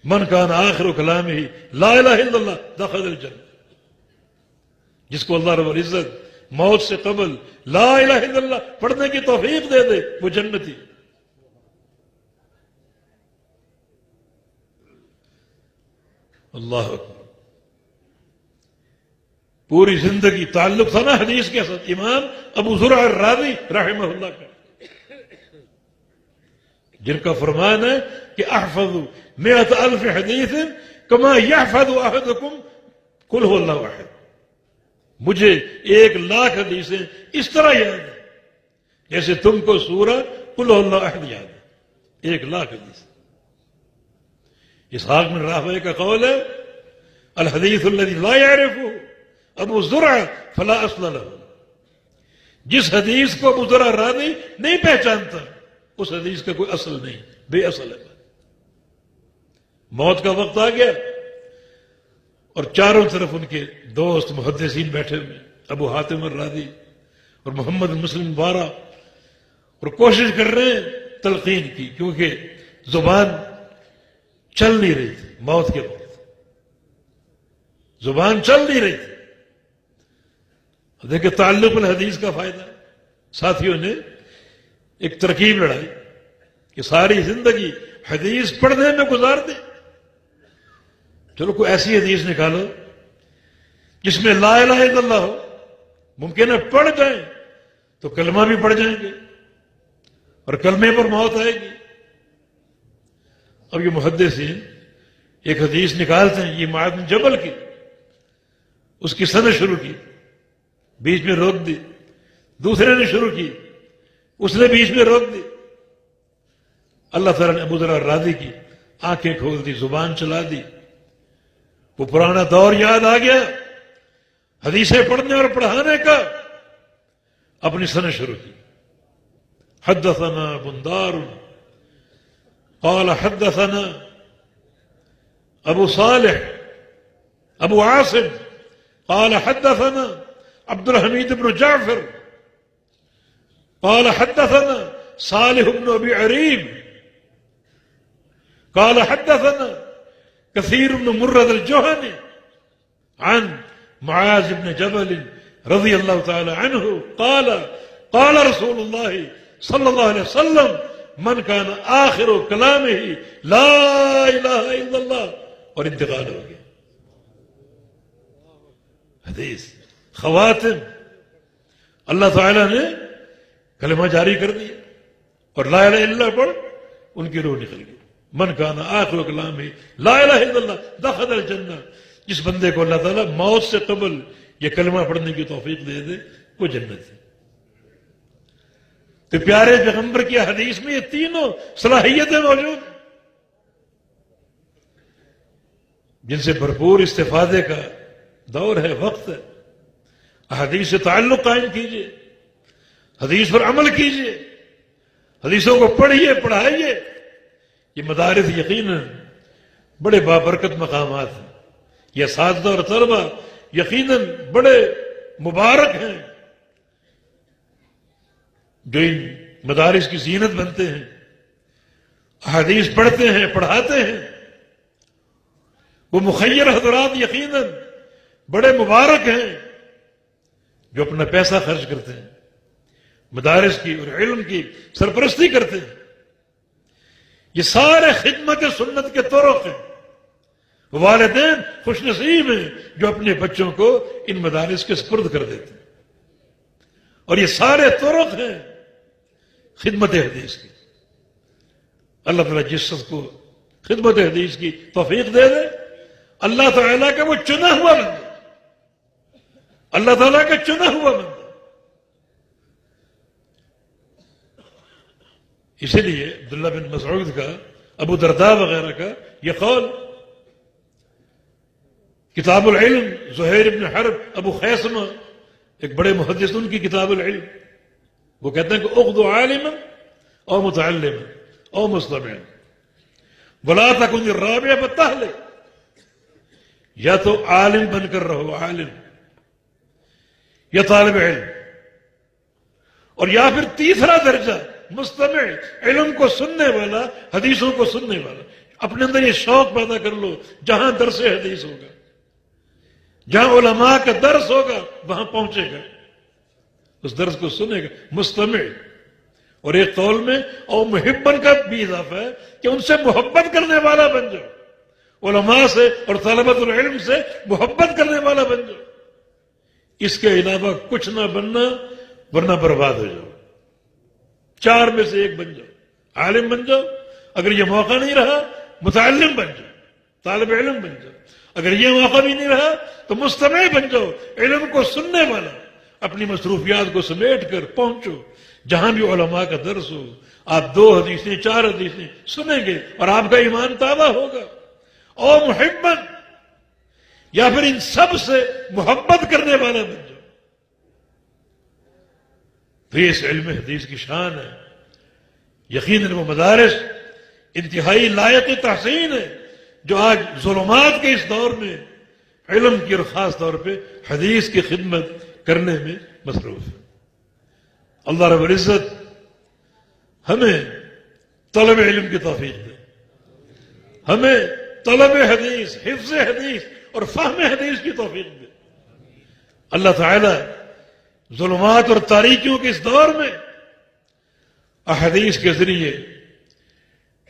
A: من کان آخر کلامہ لا الہ الا اللہ دخل الجنہ. جس کو اللہ رب العزت موت سے قبل لا الہ الا اللہ پڑھنے کی توفیق دے دے وہ جنتی. اللہ اکبر. پوری زندگی تعلق تھا نا حدیث کے ساتھ. امام ابو زرع الرازی رحمہ اللہ کا، جن کا فرمان ہے کہ احفظ 100,000 حدیث کما یحفظ احدکم قل هو اللہ احد. مجھے 100,000 حدیثیں اس طرح یاد ہیں جیسے تم کو سورہ قل هو اللہ احد یاد ہے. 100,000 حدیث. اسحاق بن راہویہ کا قول ہے الحدیث الذی لا يعرفه ابو زرع فلا اصل له. جس حدیث کو ابو زرع راضی نہیں پہچانتا اس حدیث کا کوئی اصل نہیں، بے اصل ہے. موت کا وقت آ گیا اور چاروں طرف ان کے دوست محدثین بیٹھے ہوئے، ابو حاتم الرازی اور محمد مسلم بارہ، اور کوشش کر رہے ہیں تلقین کی، کیونکہ زبان چل نہیں رہی تھی. موت کے وقت زبان چل نہیں رہی تھی. دیکھیں تعلق الحدیث کا فائدہ. ساتھیوں نے ایک ترکیب لڑائی کہ ساری زندگی حدیث پڑھنے میں گزار دی. چلو کوئی ایسی حدیث نکالو جس میں لا الہ الا اللہ ہو. ممکن ہے پڑھ جائیں تو کلمہ بھی پڑھ جائیں گے اور کلمے پر موت آئے گی. اب یہ محدثین ایک حدیث نکالتے ہیں، یہ معاذ بن جبل کی، اس کی سند شروع کی، بیچ میں روک دی. دوسرے نے شروع کی، اس نے بیچ میں روک دی. اللہ تعالیٰ نے ابو ذر الرازی کی آنکھیں کھول دی، زبان چلا دی. وہ پرانا دور یاد آ گیا حدیثیں پڑھنے اور پڑھانے کا. اپنی سند شروع کی. حدثنا بندار قال حدثنا ابو صالح ابو عاصم قال حدثنا عبد الحميد بن جعفر قال حدثنا صالح بن ابي عريب قال حدثنا كثير بن مرد الجهني عن معاذ بن جبل رضي الله تعالى عنه قال قال رسول الله صلى الله عليه وسلم من كان آخر كلامه لا الہ الا اللہ، اور انتقال ہو گیا. حدیث خواتم اللہ تعالیٰ نے کلمہ جاری کر دیا اور لا الہ الا اللہ پڑھ ان کی روح نکل گئی. من کان آخر کلامہ لا الہ الا اللہ دخل الجنہ. جس بندے کو اللہ تعالیٰ موت سے قبل یہ کلمہ پڑھنے کی توفیق دے دے وہ جنت ہے. تو پیارے پیغمبر کی حدیث میں یہ تینوں صلاحیتیں موجود ہیں جن سے بھرپور استفادے کا دور ہے، وقت ہے. حدیث سے تعلق قائم کیجئے، حدیث پر عمل کیجئے، حدیثوں کو پڑھیے پڑھائیے. یہ مدارس یقیناً بڑے بابرکت مقامات ہیں. یہ اساتذہ اور طلبہ یقیناً بڑے مبارک ہیں جو ان مدارس کی زینت بنتے ہیں، حدیث پڑھتے ہیں پڑھاتے ہیں. وہ مخیر حضرات یقیناً بڑے مبارک ہیں جو اپنا پیسہ خرچ کرتے ہیں، مدارس کی اور علم کی سرپرستی کرتے ہیں. یہ سارے خدمت سنت کے طرق ہیں. والدین خوش نصیب ہیں جو اپنے بچوں کو ان مدارس کے سپرد کر دیتے ہیں. اور یہ سارے طرق ہیں خدمت حدیث کی. اللہ تعالیٰ جس شخص کو خدمت حدیث کی توفیق دے دے، اللہ تعالیٰ کا وہ چنا ہوا بندہ، اللہ تعالیٰ کا چنا ہوا بندہ. اسی لیے عبداللہ بن مسعود کا، ابو درداء وغیرہ کا یہ قول، کتاب العلم زہیر بن حرب ابو خیثمہ ایک بڑے محدث، ان کی کتاب العلم، وہ کہتے ہیں کہ اغدو عالما او متعلما او مستمعا ولا تکن الرابع فتہلک. یا تو عالم بن کر رہو، عالم یا طالب علم، اور یا پھر تیسرا درجہ مستمع، علم کو سننے والا، حدیثوں کو سننے والا. اپنے اندر یہ شوق پیدا کر لو، جہاں درس حدیث ہوگا، جہاں علماء کا درس ہوگا وہاں پہنچے گا، اس درس کو سنے گا. مستمع. اور ایک قول میں او محبن کا بھی اضافہ ہے کہ ان سے محبت کرنے والا بن جاؤ، علماء سے اور طلبۃ العلم سے محبت کرنے والا بن جاؤ. اس کے علاوہ کچھ نہ بننا ورنہ برباد ہو جاؤ. چار میں سے ایک بن جاؤ. عالم بن جاؤ، اگر یہ موقع نہیں رہا متعلم بن جاؤ، طالب علم بن جاؤ. اگر یہ موقع بھی نہیں رہا تو مستمع بن جاؤ، علم کو سننے والا. اپنی مصروفیات کو سمیٹ کر پہنچو جہاں بھی علماء کا درس ہو. آپ 2 حدیثیں 4 حدیثیں سنیں گے اور آپ کا ایمان تازہ ہوگا. او محبن، یا پھر ان سب سے محبت کرنے والا بن جاؤ. تو یہ اس علم حدیث کی شان ہے. یقیناً وہ مدارس انتہائی لائق تحسین ہے جو آج ظلمات کے اس دور میں علم کی اور خاص طور پہ حدیث کی خدمت کرنے میں مصروف ہے. اللہ رب العزت ہمیں طلب علم کی توفیق دے، ہمیں طلب حدیث، حفظ حدیث اور فہم حدیث کی توفیق دے. اللہ تعالی ظلمات اور تاریکیوں کے اس دور میں احادیث کے ذریعے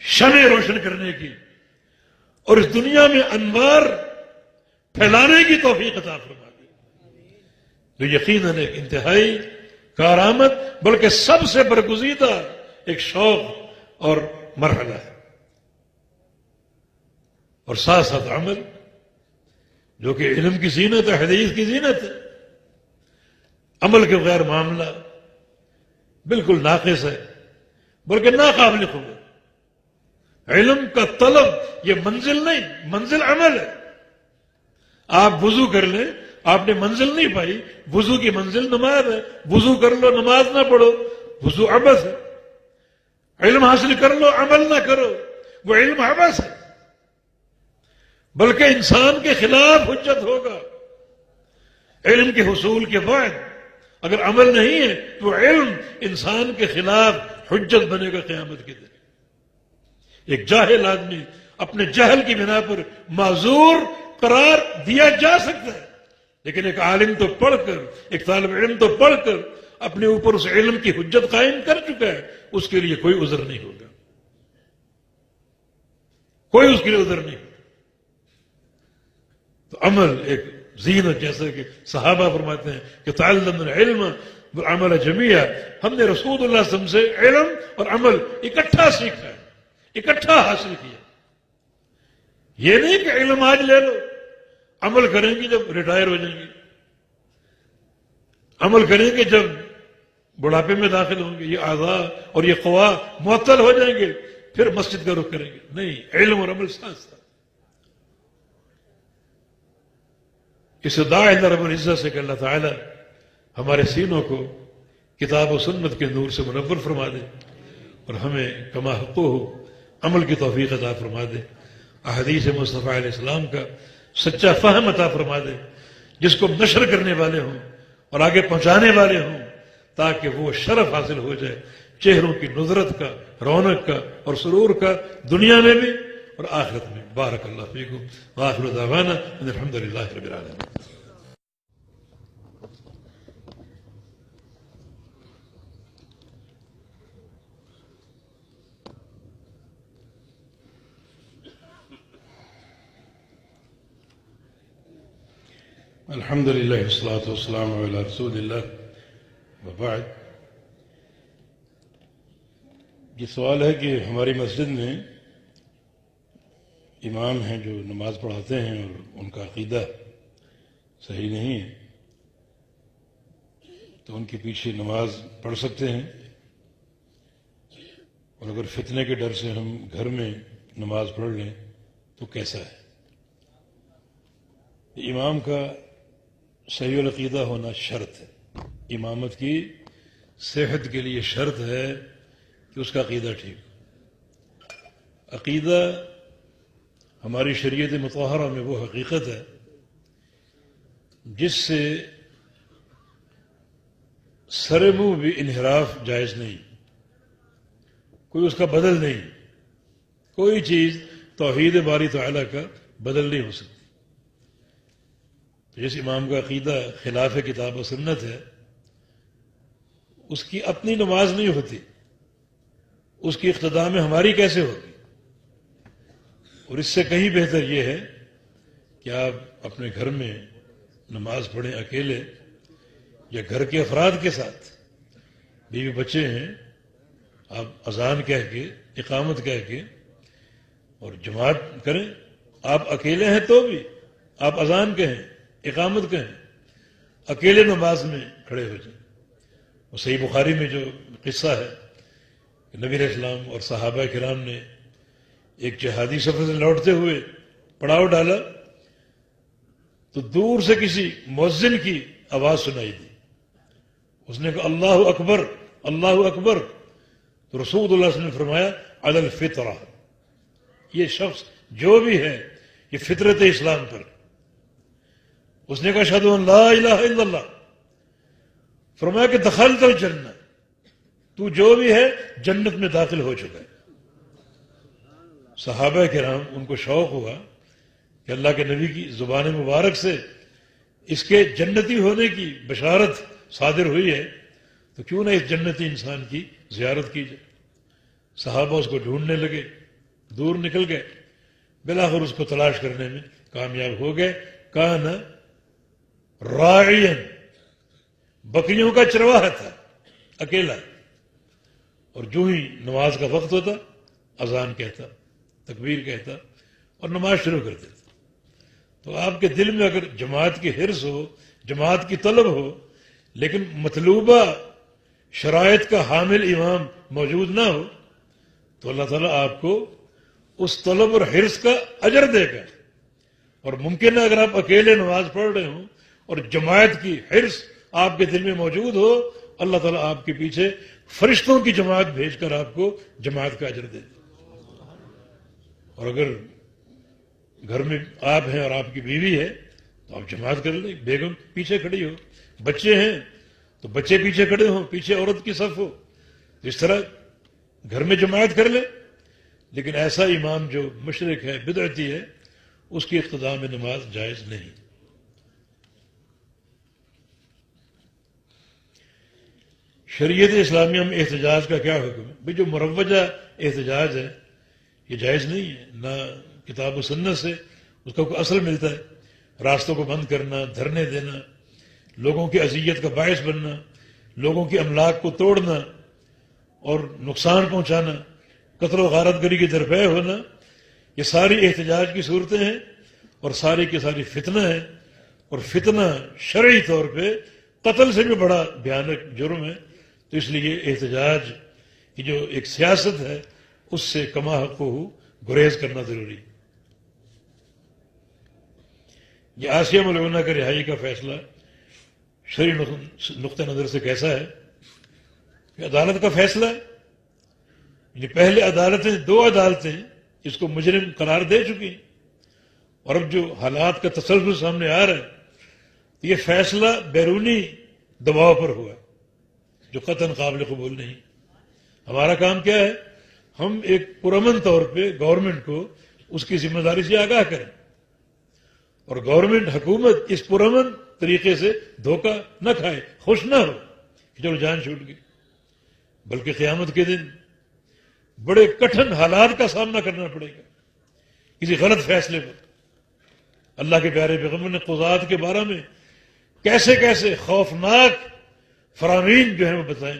A: شمع روشن کرنے کی اور اس دنیا میں انوار پھیلانے کی توفیق عطا فرما دی. تو یقیناً ایک انتہائی کارآمد بلکہ سب سے برگزیدہ ایک شوق اور مرحلہ ہے. اور ساتھ ساتھ عمل جو کہ علم کی زینت ہے، حدیث کی زینت ہے. عمل کے بغیر معاملہ بالکل ناقص ہے بلکہ ناقابل قبول. علم کا طلب یہ منزل نہیں، منزل عمل ہے. آپ وضو کر لیں، آپ نے منزل نہیں پائی. وضو کی منزل نماز ہے. وضو کر لو نماز نہ پڑھو، وضو عبث ہے. علم حاصل کر لو عمل نہ کرو، وہ علم عبث ہے، بلکہ انسان کے خلاف حجت ہوگا۔ علم کے حصول کے بعد اگر عمل نہیں ہے تو علم انسان کے خلاف حجت بنے گا قیامت کے دن۔ ایک جاہل آدمی اپنے جہل کی بنا پر معذور قرار دیا جا سکتا ہے، لیکن ایک عالم تو پڑھ کر، ایک طالب علم تو پڑھ کر اپنے اوپر اس علم کی حجت قائم کر چکا ہے، اس کے لیے کوئی عذر نہیں ہوگا، کوئی اس کے لیے عذر نہیں ہوگا۔ تو عمل ایک زینت، جیسا کہ صحابہ فرماتے ہیں کہ تعلم العلم والعمل جميعا، ہم نے رسول اللہ صلی اللہ علیہ وسلم سے علم اور عمل اکٹھا سیکھا ہے، اکٹھا حاصل کیا۔ یہ نہیں کہ علم آج لے لو، عمل کریں گے جب ریٹائر ہو جائیں گے، عمل کریں گے جب بڑھاپے میں داخل ہوں گے، یہ اعضاء اور یہ قوا معطل ہو جائیں گے، پھر مسجد کا رخ کریں گے۔ نہیں، علم اور عمل ساتھ ساتھ۔ اس دعا اللہ رب العزت سے کہ اللہ تعالی ہمارے سینوں کو کتاب و سنت کے نور سے منور فرما دے اور ہمیں کما حقوہ عمل کی توفیق عطا فرما دے، احادیث مصطفیٰ علیہ السلام کا سچا فہم عطا فرما دے، جس کو نشر کرنے والے ہوں اور آگے پہنچانے والے ہوں، تاکہ وہ شرف حاصل ہو جائے چہروں کی نظرت کا، رونق کا اور سرور کا، دنیا میں بھی اور آخرت میں۔ بارک اللہ فیکم وآخر دعوانا ان الحمد للہ رب العالمین۔ الحمد للہ والصلاۃ والسلام علی رسول اللہ وبعد۔ یہ سوال ہے کہ ہماری مسجد میں امام ہیں جو نماز پڑھاتے ہیں اور ان کا عقیدہ صحیح نہیں ہے، تو ان کے پیچھے نماز پڑھ سکتے ہیں؟ اور اگر فتنے کے ڈر سے ہم گھر میں نماز پڑھ لیں تو کیسا ہے؟ امام کا صحیح العقیدہ ہونا شرط ہے، امامت کی صحت کے لیے شرط ہے کہ اس کا عقیدہ ٹھیک ہو۔ عقیدہ ہماری شریعت مطہرہ میں وہ حقیقت ہے جس سے سر منہ بھی انحراف جائز نہیں، کوئی اس کا بدل نہیں، کوئی چیز توحید باری تعالیٰ کا بدل نہیں ہو سکتی۔ جس امام کا عقیدہ خلاف کتاب و سنت ہے، اس کی اپنی نماز نہیں ہوتی، اس کی اقتداء میں ہماری کیسے ہوگی؟ اور اس سے کہیں بہتر یہ ہے کہ آپ اپنے گھر میں نماز پڑھیں اکیلے یا گھر کے افراد کے ساتھ، بیوی بچے ہیں، آپ اذان کہہ کے، اقامت کہہ کے اور جماعت کریں۔ آپ اکیلے ہیں تو بھی آپ اذان کہیں، اقامت کہیں، اکیلے نماز میں کھڑے ہو جائیں۔ اور صحیح بخاری میں جو قصہ ہے کہ نبی علیہ السلام اور صحابہ کرام نے ایک جہادی سفر سے لوٹتے ہوئے پڑاؤ ڈالا تو دور سے کسی مؤذن کی آواز سنائی دی، اس نے کہا اللہ اکبر، اللہ اکبر، تو رسول اللہ صلی اللہ علیہ وسلم نے فرمایا علی الفطرہ، یہ شخص جو بھی ہے یہ فطرت اسلام پر۔ اس نے کہا اشہد ان لا الہ الا اللہ، فرمایا کہ دخلت الجنہ، تو جو بھی ہے جنت میں داخل ہو چکا ہے۔ صحابہ کرام ان کو شوق ہوا کہ اللہ کے نبی کی زبان مبارک سے اس کے جنتی ہونے کی بشارت صادر ہوئی ہے، تو کیوں نہ اس جنتی انسان کی زیارت کی جائے۔ صحابہ اس کو ڈھونڈنے لگے، دور نکل گئے، بالآخر اس کو تلاش کرنے میں کامیاب ہو گئے۔ کان راعین، بکریوں کا چرواہا تھا، اکیلا، اور جو ہی نماز کا وقت ہوتا اذان کہتا، تکبیر کہتا اور نماز شروع کر دیتا۔ تو آپ کے دل میں اگر جماعت کی حرص ہو، جماعت کی طلب ہو، لیکن مطلوبہ شرائط کا حامل امام موجود نہ ہو، تو اللہ تعالیٰ آپ کو اس طلب اور حرص کا اجر دے گا۔ اور ممکن ہے اگر آپ اکیلے نماز پڑھ رہے ہوں اور جماعت کی حرص آپ کے دل میں موجود ہو، اللہ تعالیٰ آپ کے پیچھے فرشتوں کی جماعت بھیج کر آپ کو جماعت کا اجر دے دے. اور اگر گھر میں آپ ہیں اور آپ کی بیوی ہے تو آپ جماعت کر لیں, بیگم پیچھے کھڑی ہو, بچے ہیں تو بچے پیچھے کھڑے ہوں, پیچھے عورت کی صف ہو, اس طرح گھر میں جماعت کر لیں. لیکن ایسا امام جو مشرک ہے, بدعتی ہے, اس کی اقتداء میں نماز جائز نہیں. شریعت اسلامیہ میں احتجاج کا کیا حکم ہے؟ بھئی جو مروجہ احتجاج ہے یہ جائز نہیں ہے, نہ کتاب و سنت سے اس کا کوئی اصل ملتا ہے. راستوں کو بند کرنا, دھرنے دینا, لوگوں کی اذیت کا باعث بننا, لوگوں کی املاک کو توڑنا اور نقصان پہنچانا, قتل و غارت گری کی درپے ہونا, یہ ساری احتجاج کی صورتیں ہیں اور ساری کی ساری فتنہ ہے. اور فتنہ شرعی طور پہ قتل سے بھی بڑا بھیانک جرم ہے. تو اس لیے احتجاج کی جو ایک سیاست ہے اس سے کما حق ہو گریز کرنا ضروری. یہ آسیہ ملعونہ کا رہائی کا فیصلہ شرعی نقطہ نظر سے کیسا ہے؟ کہ عدالت کا فیصلہ ہے. یعنی پہلے عدالتیں, 2 عدالتیں اس کو مجرم قرار دے چکی ہیں, اور اب جو حالات کا تسلسل سامنے آ رہا ہے یہ فیصلہ بیرونی دباؤ پر ہوا جو قطعاً قابل قبول نہیں. ہمارا کام کیا ہے؟ ہم ایک پرامن طور پہ گورنمنٹ کو اس کی ذمہ داری سے آگاہ کریں, اور گورنمنٹ, حکومت اس پرامن طریقے سے دھوکہ نہ کھائے, خوش نہ ہو کہ چلو جان چھوٹ گئی, بلکہ قیامت کے دن بڑے کٹھن حالات کا سامنا کرنا پڑے گا کسی غلط فیصلے پر. اللہ کے پیارے پیغمبر نے قضات کے بارے میں کیسے کیسے خوفناک فرامین جو ہیں وہ بتائیں.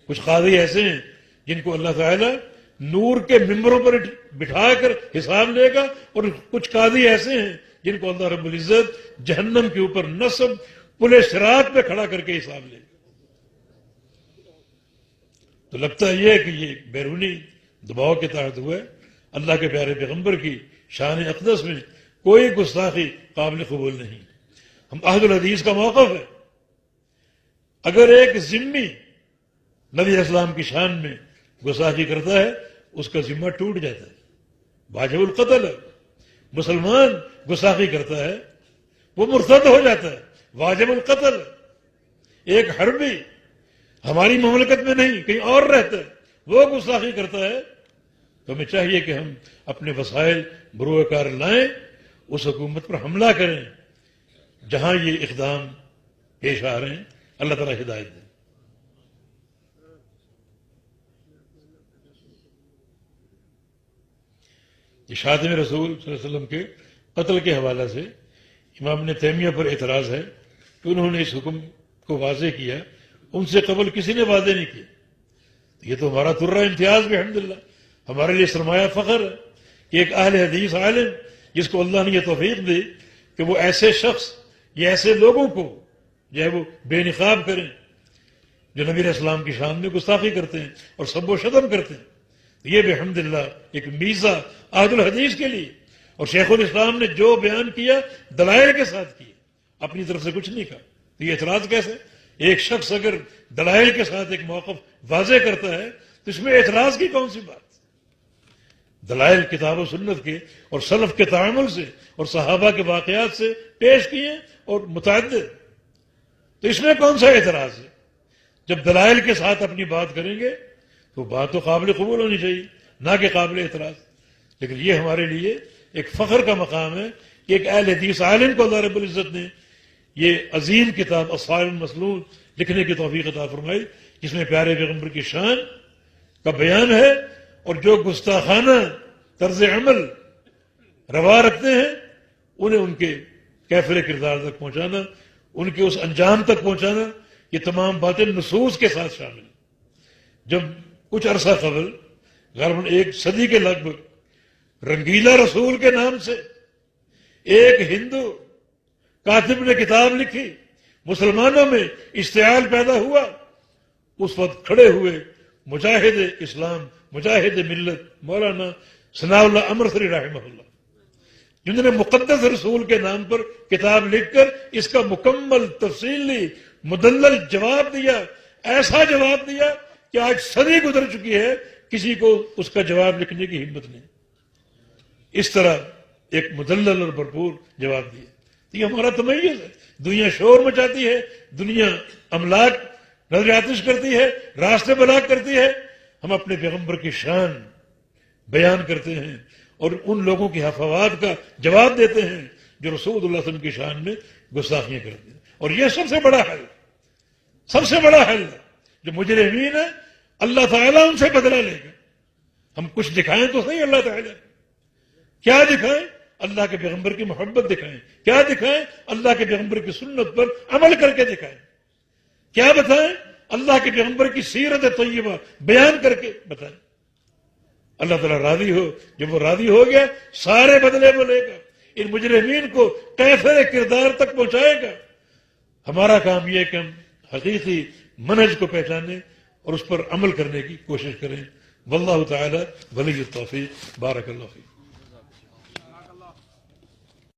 A: کچھ قاضی ایسے ہیں جن کو اللہ تعالیٰ نور کے ممبروں پر بٹھا کر حساب لے گا, اور کچھ قاضی ایسے ہیں جن کو اللہ رب العزت جہنم کے اوپر نصب پل صراط پہ کھڑا کر کے حساب لے گا. تو لگتا یہ ہے کہ یہ بیرونی دباؤ کے تحت ہوا ہے. اللہ کے پیارے پیغمبر کی شان اقدس میں کوئی گستاخی قابل قبول نہیں. ہم عہد الحدیث کا موقف ہے. اگر ایک ذمی نبی علیہ السلام کی شان میں گستاخی کرتا ہے اس کا ذمہ ٹوٹ جاتا ہے, واجب القتل ہے. مسلمان گستاخی کرتا ہے وہ مرتد ہو جاتا ہے, واجب القتل. ایک حربی ہماری مملکت میں نہیں کہیں اور رہتا ہے, وہ گستاخی کرتا ہے, تو ہمیں چاہیے کہ ہم اپنے وسائل بروئے کار لائیں, اس حکومت پر حملہ کریں جہاں یہ اقدام پیش آ رہے ہیں. اللہ تعالیٰ ہدایت دے. یہ خاتم رسول صلی اللہ علیہ وسلم کے قتل کے حوالے سے امام ابن تیمیہ پر اعتراض ہے کہ انہوں نے اس حکم کو واضح کیا, ان سے قبل کسی نے واضح نہیں کیا. یہ تو ہمارا ترہ امتیاز بھی الحمدللہ, ہمارے لیے سرمایہ فخر ہے کہ ایک اہل حدیث عالم جس کو اللہ نے یہ توفیق دی کہ وہ ایسے شخص یا ایسے لوگوں کو جو ہے وہ بے نقاب کریں جو نبی علیہ السلام کی شان میں گستاخی کرتے ہیں اور سب و شتم کرتے ہیں. یہ بھی الحمدللہ ایک میزہ عہد الحدیث کے لیے. اور شیخ الاسلام نے جو بیان کیا دلائل کے ساتھ کیا, اپنی طرف سے کچھ نہیں کہا. تو یہ اعتراض کیسے؟ ایک شخص اگر دلائل کے ساتھ ایک موقف واضح کرتا ہے تو اس میں اعتراض کی کون سی بات؟ دلائل کتاب و سنت کے اور سلف کے تعامل سے اور صحابہ کے واقعات سے پیش کیے اور متعدد, تو اس میں کون سا اعتراض ہے؟ جب دلائل کے ساتھ اپنی بات کریں گے تو بات تو قابل قبول ہونی چاہیے, نہ کہ قابل اعتراض. لیکن یہ ہمارے لیے ایک فخر کا مقام ہے کہ ایک اہل حدیث عالم کو اللہ رب العزت نے یہ عظیم کتاب اصحاب المسلول لکھنے کی توفیق عطا فرمائی, جس میں پیارے پیغمبر کی شان کا بیان ہے, اور جو گستاخانہ طرز عمل روا رکھتے ہیں انہیں ان کے کیفر کردار تک پہنچانا, ان کے اس انجام تک پہنچانا, یہ تمام باتیں نصوص کے ساتھ شامل ہیں. جب کچھ عرصہ قبل غالباً 1 صدی کے لگ بھگ رنگیلا رسول کے نام سے ایک ہندو کاتب نے کتاب لکھی, مسلمانوں میں اشتعال پیدا ہوا. اس وقت کھڑے ہوئے مجاہد اسلام, مجاہد ملت مولانا ثناء اللہ امرتسری رحمہ اللہ, جنہوں نے مقدس رسول کے نام پر کتاب لکھ کر اس کا مکمل تفصیلی مدلل جواب دیا, ایسا جواب دیا کہ آج صدی گزر چکی ہے، کسی کو اس کا جواب لکھنے کی ہمت نہیں. اس طرح ایک مدلل اور بھرپور جواب دیا. تو یہ ہمارا تمیز ہے. دنیا شور مچاتی ہے، دنیا املاک نظر آتش کرتی ہے، راستے بلاک کرتی ہے، ہم اپنے پیغمبر کی شان بیان کرتے ہیں اور ان لوگوں کی حفاوات کا جواب دیتے ہیں جو رسول اللہ صلی اللہ علیہ وسلم کی شان میں گستاخیاں کرتے ہیں. اور یہ سب سے بڑا حل، سب سے بڑا حل ہے. جو مجرمین ہیں اللہ تعالیٰ ان سے بدلہ لے گا. ہم کچھ دکھائیں تو صحیح اللہ تعالیٰ. کیا دکھائیں؟ اللہ کے پیغمبر کی محبت دکھائیں. کیا دکھائیں؟ اللہ کے پیغمبر کی سنت پر عمل کر کے دکھائیں. کیا بتائیں؟ اللہ کے پیغمبر کی سیرت طیبہ بیان کر کے بتائیں. اللہ تعالیٰ راضی ہو. جب وہ راضی ہو گیا سارے بدلے وہ لے گا، ان مجرمین کو کیفر کردار تک پہنچائے گا. ہمارا کام یہ ہے کہ ہم حقیقی منہج کو پہچانے اور اس پر عمل کرنے کی کوشش کریں. واللہ تعالی ولی التوفیق. بارک اللہ فیک.